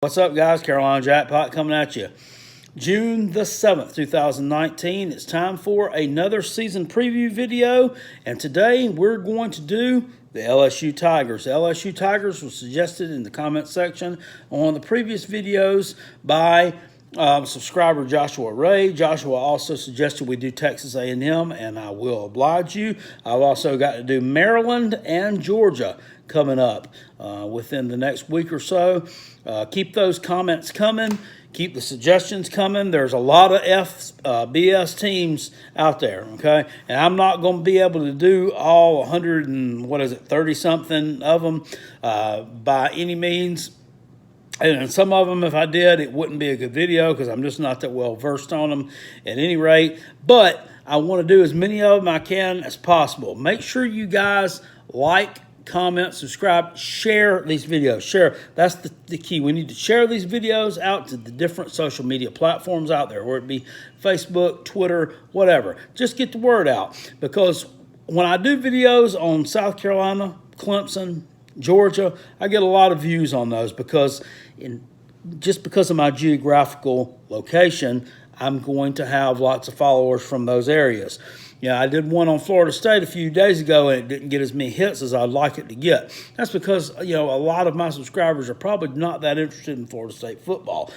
What's up, guys? Carolina Jackpot coming at you. June the 7th, 2019. It's time for another season preview video, and today we're going to do the LSU Tigers. The LSU Tigers was suggested in the comment section on one of the previous videos by subscriber Joshua Ray. Joshua also suggested we do Texas A&M, and I will oblige you. I've also got to do Maryland and Georgia coming up within the next week or so. Keep those comments coming. Keep the suggestions coming. There's a lot of BS teams out there, okay? And I'm not going to be able to do all 30-something of them by any means. And some of them, if I did, it wouldn't be a good video because I'm just not that well versed on them at any rate. But I want to do as many of them I can as possible. Make sure you guys like, comment, subscribe, share these videos. Share. That's the key. We need to share these videos out to the different social media platforms out there, whether it be Facebook, Twitter, whatever. Just get the word out, because when I do videos on South Carolina, Clemson, Georgia, I get a lot of views on those because just because of my geographical location, I'm going to have lots of followers from those areas. I did one on Florida State a few days ago, and it didn't get as many hits as I'd like it to get. That's because, a lot of my subscribers are probably not that interested in Florida State football.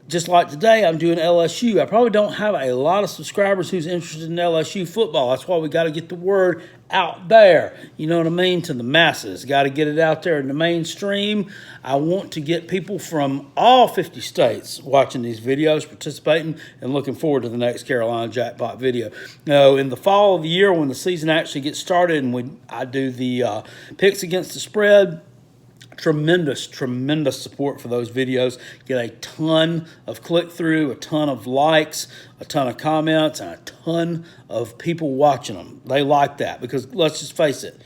Just like today, I'm doing LSU. I probably don't have a lot of subscribers who's interested in LSU football. That's why we got to get the word out there, you know what I mean, to the masses. Got to get it out there in the mainstream. I want to get people from all 50 states watching these videos, participating, and looking forward to the next Carolina Jackpot video. In the fall of the year, when the season actually gets started and I do the picks against the spread, tremendous support for those videos. Get a ton of click-through, a ton of likes, a ton of comments, and a ton of people watching them. They like that because, let's just face it,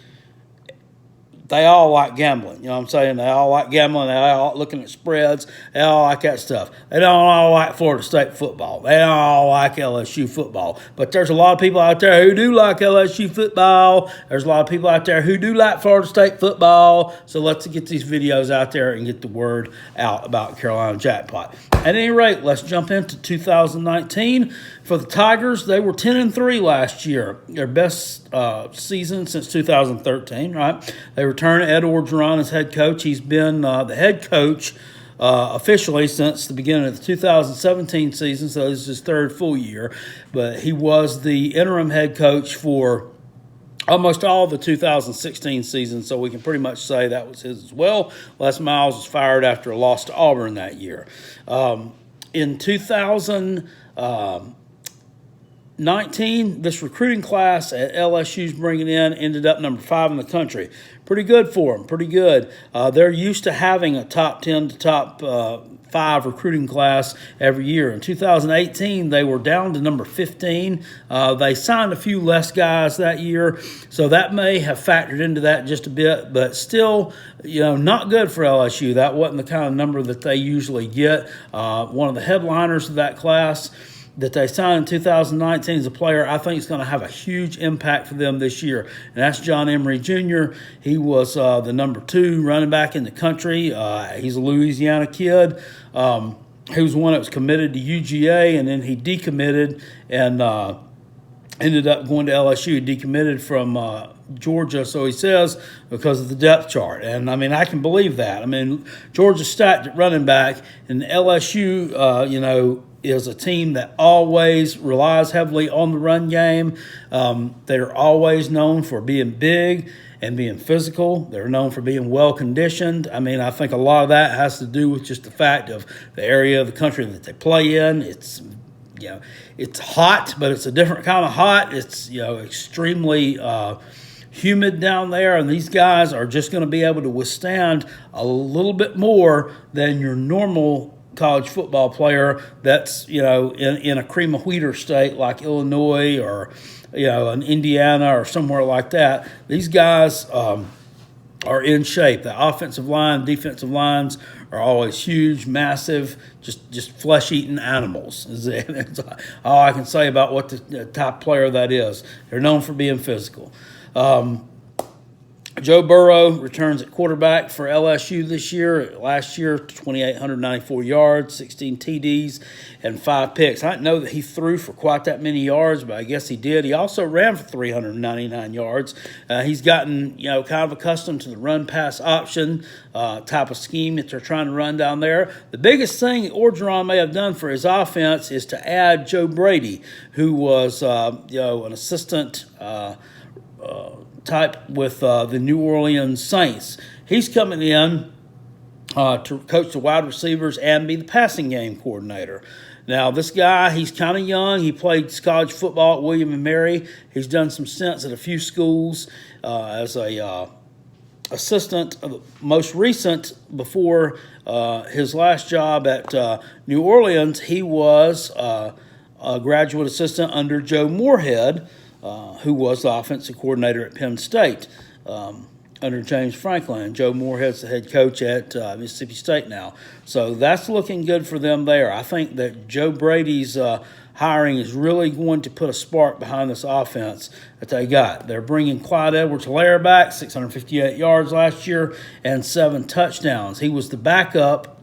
they all like gambling. You know what I'm saying? They all like gambling. They all like looking at spreads. They all like that stuff. They don't all like Florida State football. They don't all like LSU football. But there's a lot of people out there who do like LSU football. There's a lot of people out there who do like Florida State football. So let's get these videos out there and get the word out about Carolina Jackpot. At any rate, let's jump into 2019. For the Tigers, they were 10-3 last year. Their best season since 2013, right? They returned Ed Orgeron as head coach. He's been the head coach officially since the beginning of the 2017 season, so this is his third full year. But he was the interim head coach for almost all the 2016 season, so we can pretty much say that was his as well. Les Miles was fired after a loss to Auburn that year. In 2019, this recruiting class at LSU's bringing in ended up number 5 in the country. Pretty good for them, pretty good. They're used to having a top 10 to top 5 recruiting class every year. In 2018, they were down to number 15. They signed a few less guys that year, so that may have factored into that just a bit, but still, not good for LSU. That wasn't the kind of number that they usually get. One of the headliners of that class that they signed in 2019 as a player, I think is going to have a huge impact for them this year, and that's John Emery Jr. He was the number 2 running back in the country. He's a Louisiana kid. He was one that was committed to UGA, and then he decommitted and ended up going to LSU. He decommitted from Georgia, so he says, because of the depth chart. And, I can believe that. Georgia stacked at running back, and LSU, is a team that always relies heavily on the run game. They're always known for being big and being physical. They're known for being well-conditioned. I think a lot of that has to do with just the fact of the area of the country that they play in. It's hot, but it's a different kind of hot. It's, extremely humid down there, and these guys are just going to be able to withstand a little bit more than your normal college football player that's, in a cream of wheater state like Illinois or, an Indiana or somewhere like that. These guys are in shape. The offensive line, defensive lines are always huge, massive, just flesh-eating animals. That's all I can say about what the type player that is. They're known for being physical. Joe Burrow returns at quarterback for LSU this year. Last year, 2,894 yards, 16 TDs, and 5 picks. I didn't know that he threw for quite that many yards, but I guess he did. He also ran for 399 yards. He's gotten, kind of accustomed to the run-pass option type of scheme that they're trying to run down there. The biggest thing Orgeron may have done for his offense is to add Joe Brady, who was, an assistant type with the New Orleans Saints. He's coming in to coach the wide receivers and be the passing game coordinator. Now, this guy, he's kind of young. He played college football at William & Mary. He's done some stints at a few schools as a assistant. Most recent, before his last job at New Orleans, he was a graduate assistant under Joe Moorhead, who was the offensive coordinator at Penn State under James Franklin. Joe Moorhead's the head coach at Mississippi State now. So that's looking good for them there. I think that Joe Brady's hiring is really going to put a spark behind this offense that they got. They're bringing Clyde Edwards-Helaire back, 658 yards last year and 7 touchdowns. He was the backup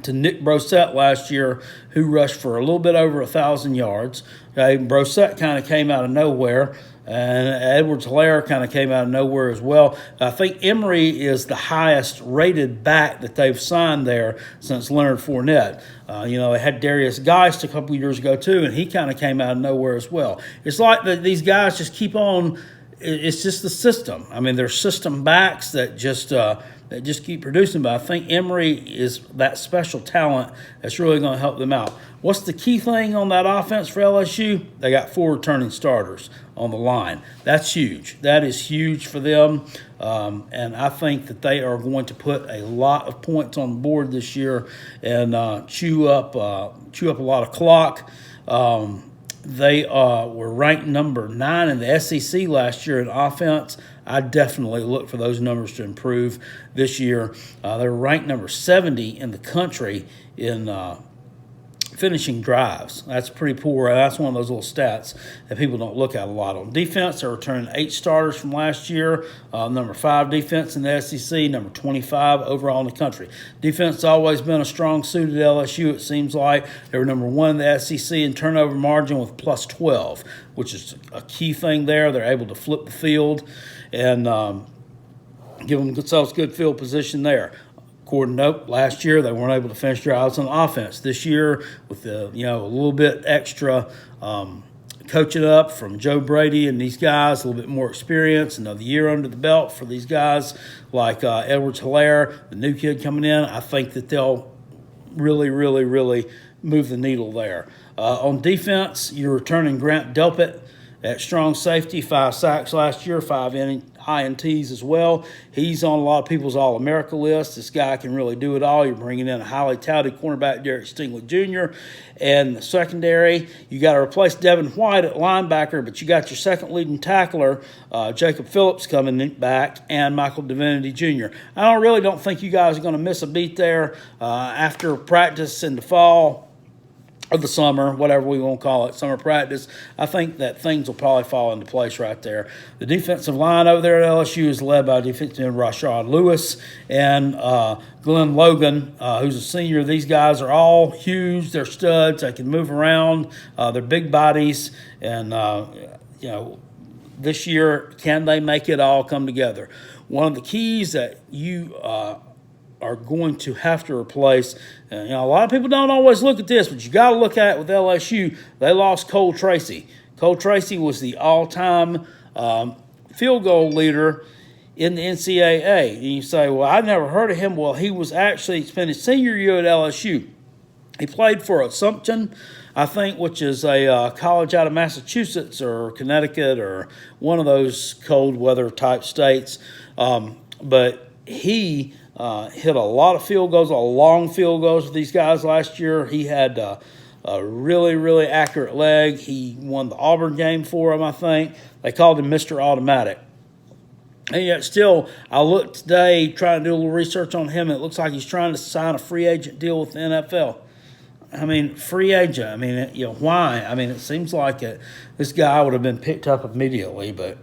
to Nick Brossette last year, who rushed for a little bit over 1,000 yards. Okay, Brossette kind of came out of nowhere, and Edwards-Helaire kind of came out of nowhere as well. I think Emory is the highest-rated back that they've signed there since Leonard Fournette. They had Darius Geist a couple years ago too, and he kind of came out of nowhere as well. It's like these guys just keep on. It's just the system. I mean, they're system backs that just keep producing. But I think Emory is that special talent that's really going to help them out. What's the key thing on that offense for LSU? They got 4 returning starters on the line. That's huge. That is huge for them. And I think that they are going to put a lot of points on the board this year and chew up a lot of clock. They were ranked number 9 in the SEC last year in offense. I definitely look for those numbers to improve this year. They're ranked number 70 in the country in finishing drives. That's pretty poor. That's one of those little stats that people don't look at a lot. On defense, they're returning 8 starters from last year. Number 5 defense in the SEC, number 25 overall in the country. Defense has always been a strong suit at LSU, it seems like. They were number 1 in the SEC in turnover margin with plus 12, which is a key thing there. They're able to flip the field and give themselves good field position there. According to last year, they weren't able to finish drives on offense. This year, with a little bit extra coaching up from Joe Brady and these guys, a little bit more experience, another year under the belt for these guys like Edwards-Helaire, the new kid coming in, I think that they'll really, really, really move the needle there. On defense, you're returning Grant Delpit at strong safety, 5 sacks last year, 5 INTs as well. He's on a lot of people's All-America list. This guy can really do it all. You're bringing in a highly touted cornerback, Derek Stingley Jr. And the secondary, you got to replace Devin White at linebacker, but you got your second leading tackler, Jacob Phillips, coming back, and Michael Divinity Jr. I really don't think you guys are going to miss a beat there after practice in the fall or the summer, whatever we want to call it, summer practice. I think that things will probably fall into place right there. The defensive line over there at LSU is led by defensive end Rashard Lewis and Glenn Logan, who's a senior. These guys are all huge. They're studs. They can move around. They're big bodies. And, this year, can they make it all come together? One of the keys that you are going to have to replace. A lot of people don't always look at this, but you got to look at it with LSU. They lost Cole Tracy. Cole Tracy was the all-time field goal leader in the NCAA. And you say, well, I never heard of him. Well, he was actually spent his senior year at LSU. He played for Assumption, I think, which is a college out of Massachusetts or Connecticut or one of those cold weather type states. But he hit a lot of field goals, a long field goals with these guys last year. He had a really, really accurate leg. He won the Auburn game for him, I think. They called him Mr. Automatic. And yet still, I looked today trying to do a little research on him, and it looks like he's trying to sign a free agent deal with the NFL. I mean, free agent. I mean, why? I mean, it seems like this guy would have been picked up immediately, but,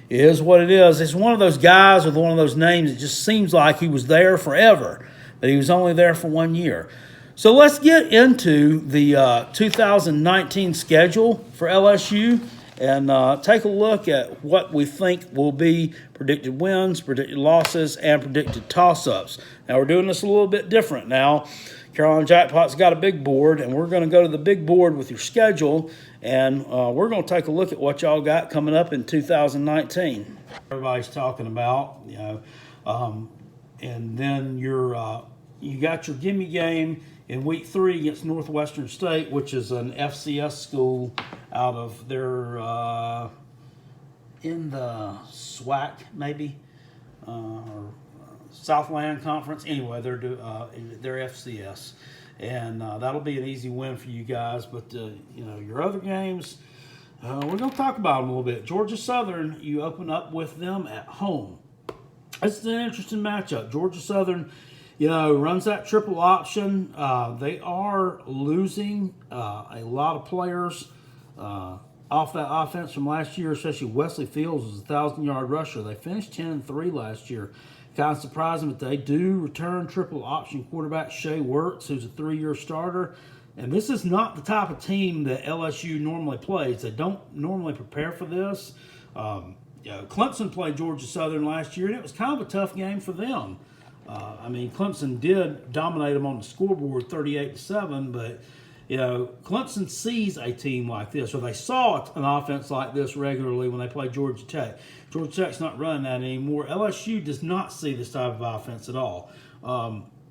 it is what it is. It's one of those guys with one of those names. It just seems like he was there forever, but he was only there for 1 year. So let's get into the 2019 schedule for LSU and take a look at what we think will be predicted wins, predicted losses, and predicted toss-ups. Now, we're doing this a little bit different now. Carolina Jackpot's got a big board, and we're going to go to the big board with your schedule, and we're going to take a look at what y'all got coming up in 2019. Everybody's talking about, and then you got your gimme game in week 3 against Northwestern State, which is an FCS school out of their in the SWAC maybe or Southland Conference. Anyway, they're FCS, and that'll be an easy win for you guys. But your other games, we're going to talk about them a little bit. Georgia Southern, you open up with them at home. It's an interesting matchup. Georgia Southern, runs that triple option. They are losing a lot of players off that offense from last year, especially Wesley Fields was a 1,000-yard rusher. They finished 10-3 last year. Kind of surprising, but they do return triple option quarterback Shea Wertz, who's a 3-year starter. And this is not the type of team that LSU normally plays. They don't normally prepare for this. Clemson played Georgia Southern last year, and it was kind of a tough game for them. Clemson did dominate them on the scoreboard 38-7, but Clemson sees a team like this, or they saw an offense like this regularly when they played Georgia Tech. Georgia Tech's not running that anymore. LSU does not see this type of offense at all.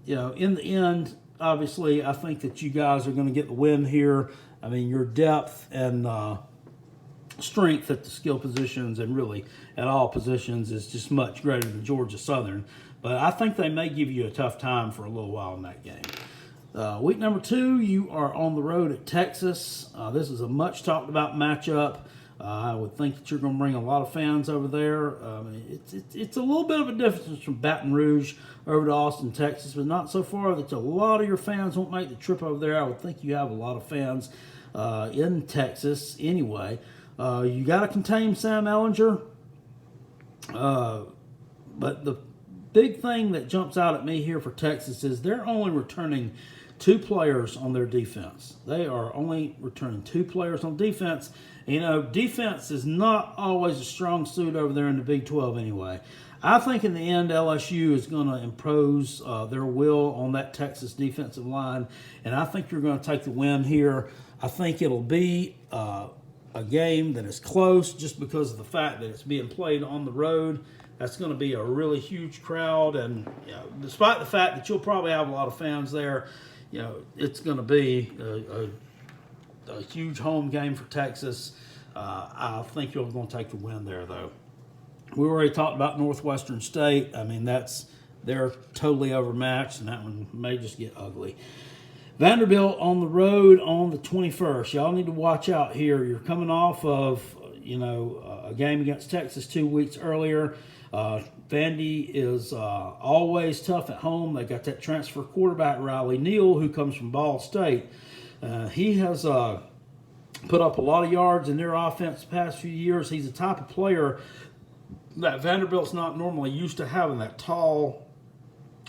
In the end, obviously, I think that you guys are going to get the win here. Your depth and strength at the skill positions and really at all positions is just much greater than Georgia Southern. But I think they may give you a tough time for a little while in that game. Week number 2, you are on the road at Texas. This is a much talked about matchup. I would think that you're going to bring a lot of fans over there. It's a little bit of a difference from Baton Rouge over to Austin, Texas, but not so far that a lot of your fans won't make the trip over there. I would think you have a lot of fans in Texas anyway. You got to contain Sam Ehlinger. But the big thing that jumps out at me here for Texas is they're only returning 2 players on their defense. They are only returning 2 players on defense. Defense is not always a strong suit over there in the Big 12 anyway. I think in the end, LSU is going to impose their will on that Texas defensive line, and I think you're going to take the win here. I think it'll be a game that is close just because of the fact that it's being played on the road. That's going to be a really huge crowd, and despite the fact that you'll probably have a lot of fans there, it's going to be a huge home game for Texas. I think you're going to take the win there, though. We already talked about Northwestern State. They're totally overmatched, and that one may just get ugly. Vanderbilt on the road on the 21st. Y'all need to watch out here. You're coming off of a game against Texas 2 weeks earlier. Vandy is always tough at home. They got that transfer quarterback, Riley Neal, who comes from Ball State. He has put up a lot of yards in their offense the past few years. He's the type of player that Vanderbilt's not normally used to having, that tall,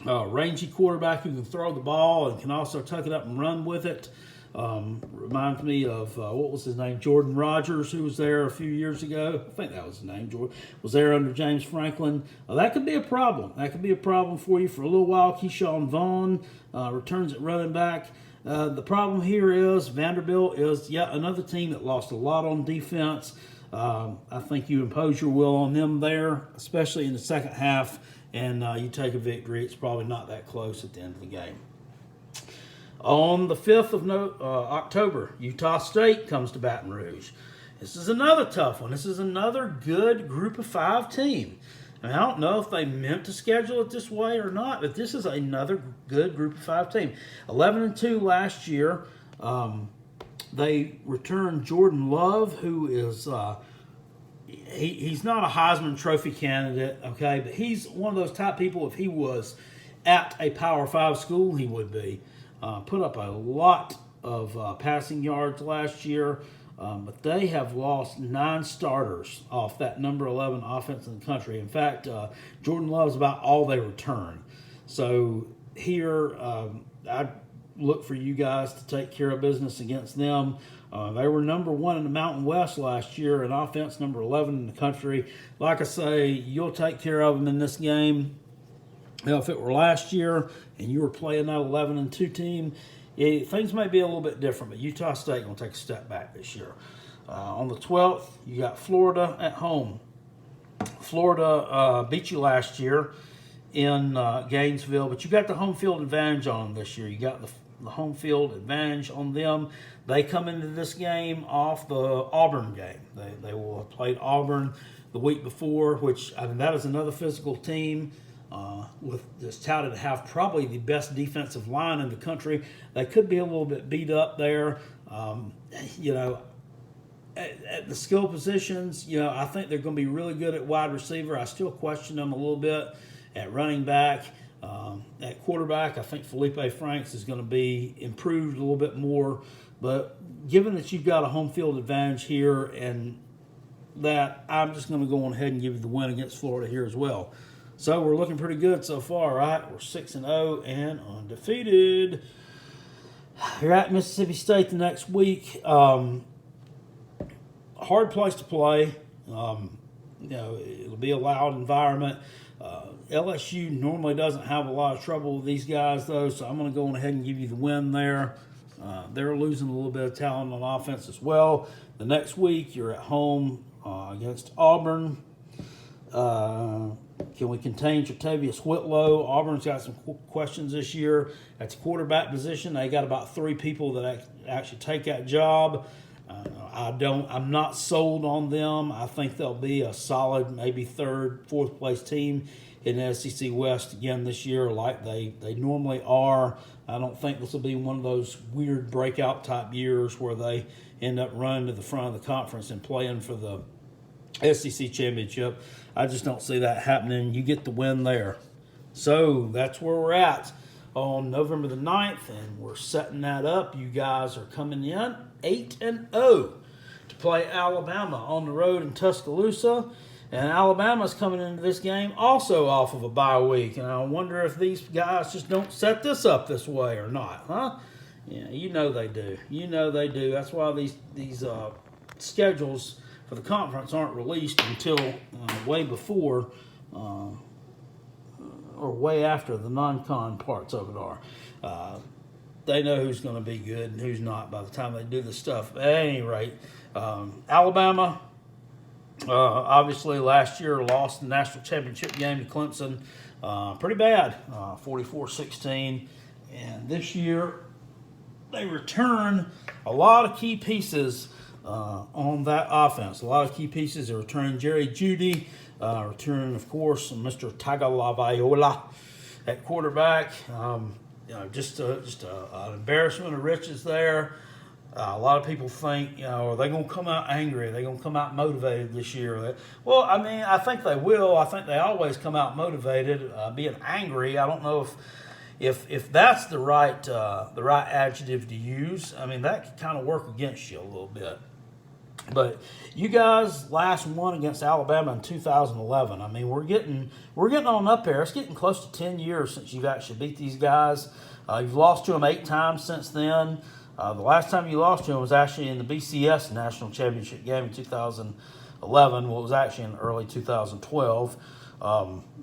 rangy quarterback who can throw the ball and can also tuck it up and run with it. Reminds me of, what was his name, Jordan Rogers, who was there a few years ago. I think that was his name. Jordan was there under James Franklin. That could be a problem. That could be a problem for you for a little while. Keyshawn Vaughn returns at running back. The problem here is Vanderbilt is yet another team that lost a lot on defense. I think you impose your will on them there, especially in the second half, and you take a victory. It's probably not that close at the end of the game. On the 5th of October, Utah State comes to Baton Rouge. This is another tough one. This is another good Group of 5 team. I don't know if they meant to schedule it this way or not, but this is another good Group of 5 team. 11-2 last year. They returned Jordan Love, who is he's not a Heisman Trophy candidate, okay, but he's one of those type people. If he was at a Power 5 school, he would be. Put up a lot of passing yards last year. But they have lost 9 starters off that number 11 offense in the country. In fact, Jordan Love's about all they return. So here, I look for you guys to take care of business against them. They were number 1 in the Mountain West last year in offense, number 11 in the country. Like I say, you'll take care of them in this game. If it were last year and you were playing that 11-2 team, things may be a little bit different, but Utah State going to take a step back this year. On the 12th, you got Florida at home. Florida beat you last year in Gainesville, but you got the home field advantage on them this year. You got the home field advantage on them. They come into this game off the Auburn game. They will have played Auburn the week before, which that is another physical team. With this touted to have probably the best defensive line in the country. They could be a little bit beat up there. At the skill positions, I think they're going to be really good at wide receiver. I still question them a little bit at running back. At quarterback, I think Felipe Franks is going to be improved a little bit more. But given that you've got a home field advantage here, and that, I'm just going to go on ahead and give you the win against Florida here as well. So we're looking pretty good so far, right? We're 6-0 and undefeated. You're at Mississippi State the next week. Hard place to play. It'll be a loud environment. LSU normally doesn't have a lot of trouble with these guys, though, so I'm going to go on ahead and give you the win there. They're losing a little bit of talent on offense as well. The next week, you're at home against Auburn. Can we contain Tre'Tavious Whitlow? Auburn's got some questions this year at the quarterback position. They got about 3 people that actually take that job. I'm not sold on them. I think they'll be a solid, maybe 3rd, 4th place team in the SEC West again this year, like they normally are. I don't think this will be one of those weird breakout type years where they end up running to the front of the conference and playing for the SEC championship. I just don't see that happening. You get the win there. So that's where we're at on November the 9th, and we're setting that up. You guys are coming in 8-0 to play Alabama on the road in Tuscaloosa. And Alabama's coming into this game also off of a bye week. And I wonder if these guys just don't set this up this way or not, huh? Yeah, you know they do. That's why these schedules for the conference aren't released until way before or way after the non-con parts of it are. They know who's going to be good and who's not by the time they do this stuff. At any rate, Alabama, obviously last year lost the national championship game to Clemson pretty bad, 44-16. And this year they return a lot of key pieces on that offense. A lot of key pieces. They return Jerry Jeudy, return, of course, Mr. Tagovailoa at quarterback. Just an embarrassment of riches there. A lot of people think, are they going to come out angry? Are they going to come out motivated this year? Well, I think they will. I think they always come out motivated. Being angry, I don't know if that's the right adjective to use. That could kind of work against you a little bit. But you guys last won against Alabama in 2011. We're getting on up there. It's getting close to 10 years since you've actually beat these guys. You've lost to them 8 times since then. The last time you lost to them was actually in the BCS National Championship game in 2011. Well, it was actually in early 2012.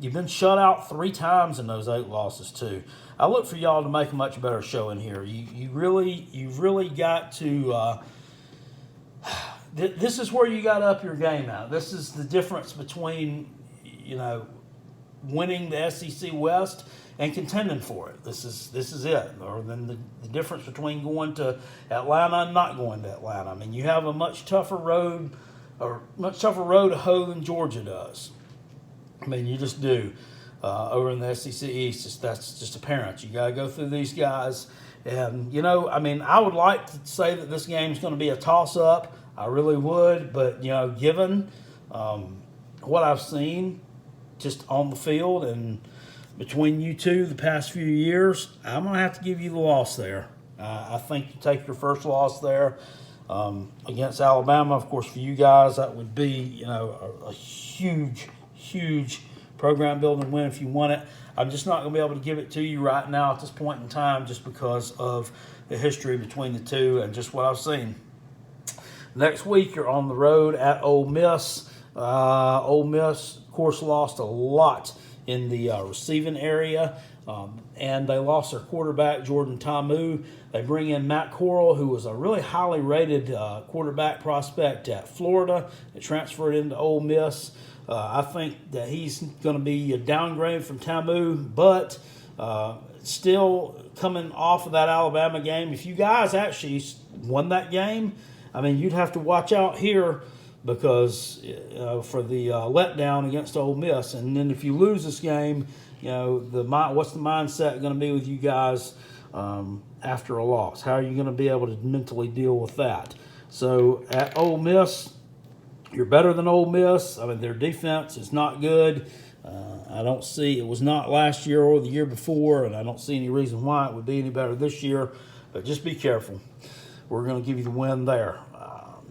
You've been shut out 3 times in those 8 losses too. I look for y'all to make a much better showing here. You've really got to. This is where you got to up your game out. This is the difference between, winning the SEC West and contending for it. This is it. Or then the difference between going to Atlanta and not going to Atlanta. You have a much tougher road to hoe than Georgia does. You just do. Over in the SEC East, that's just apparent. You got to go through these guys. And, I would like to say that this game is going to be a toss-up. I really would, but, given what I've seen just on the field and between you two the past few years, I'm going to have to give you the loss there. I think you take your first loss there. against Alabama. Of course, for you guys, that would be, a huge, huge program building win if you want it. I'm just not going to be able to give it to you right now at this point in time just because of the history between the two and just what I've seen. Next week, you're on the road at Ole Miss. Ole Miss, of course, lost a lot in the receiving area, and they lost their quarterback, Jordan Ta'amu. They bring in Matt Corral, who was a really highly rated quarterback prospect at Florida. They transferred into Ole Miss. I think that he's going to be a downgrade from Ta'amu, but still coming off of that Alabama game. If you guys actually won that game, I mean, you'd have to watch out here because for the letdown against Ole Miss. And then if you lose this game, what's the mindset going to be with you guys after a loss? How are you going to be able to mentally deal with that? So at Ole Miss, you're better than Ole Miss. I mean, their defense is not good. I don't see, it was not last year or the year before, and I don't see any reason why it would be any better this year. But just be careful. We're going to give you the win there.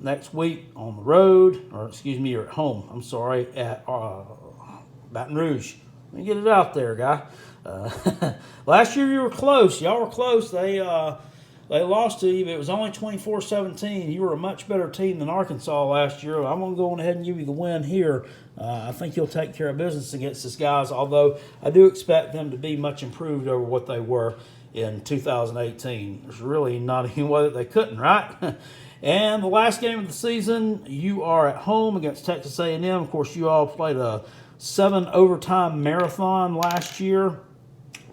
Next week on the road, you're at home, at Baton Rouge. Let me get it out there, guy. Last year you were close. Y'all were close. They lost to you, but it was only 24-17. You were a much better team than Arkansas last year. I'm going to go ahead and give you the win here. I think you'll take care of business against this guys, although I do expect them to be much improved over what they were in 2018. There's really not any way that they couldn't, right? And the last game of the season, you are at home against Texas A&M. Of course, you all played a 7-overtime marathon last year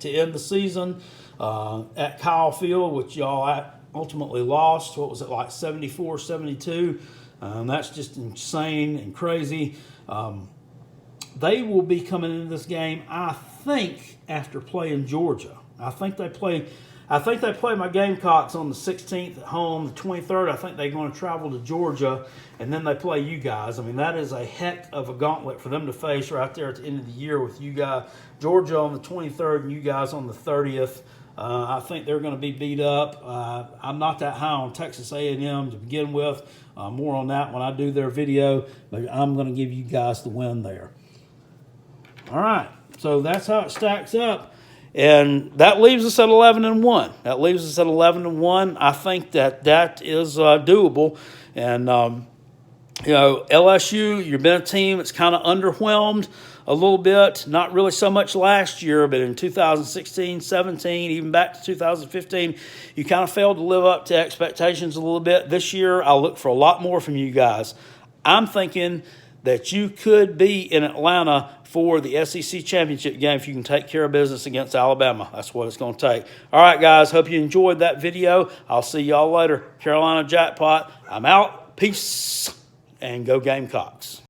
to end the season at Kyle Field, which y'all ultimately lost. What was it, like 74-72? That's just insane and crazy. They will be coming into this game, I think, after playing Georgia. I think they play my Gamecocks on the 16th at home. The 23rd, I think they're going to travel to Georgia, and then they play you guys. I mean, that is a heck of a gauntlet for them to face right there at the end of the year with you guys. Georgia on the 23rd and you guys on the 30th. I think they're going to be beat up. I'm not that high on Texas A&M to begin with. More on that when I do their video, but I'm going to give you guys the win there. All right, so that's how it stacks up. And that leaves us at 11-1. That leaves us at 11-1. I think that is doable. And LSU, you've been a team that's kind of underwhelmed a little bit. Not really so much last year, but in 2016, 17, even back to 2015, you kind of failed to live up to expectations a little bit. This year, I'll look for a lot more from you guys. I'm thinking that you could be in Atlanta for the SEC championship game if you can take care of business against Alabama. That's what it's going to take. All right, guys, hope you enjoyed that video. I'll see y'all later. Carolina Jackpot, I'm out. Peace, and go Gamecocks.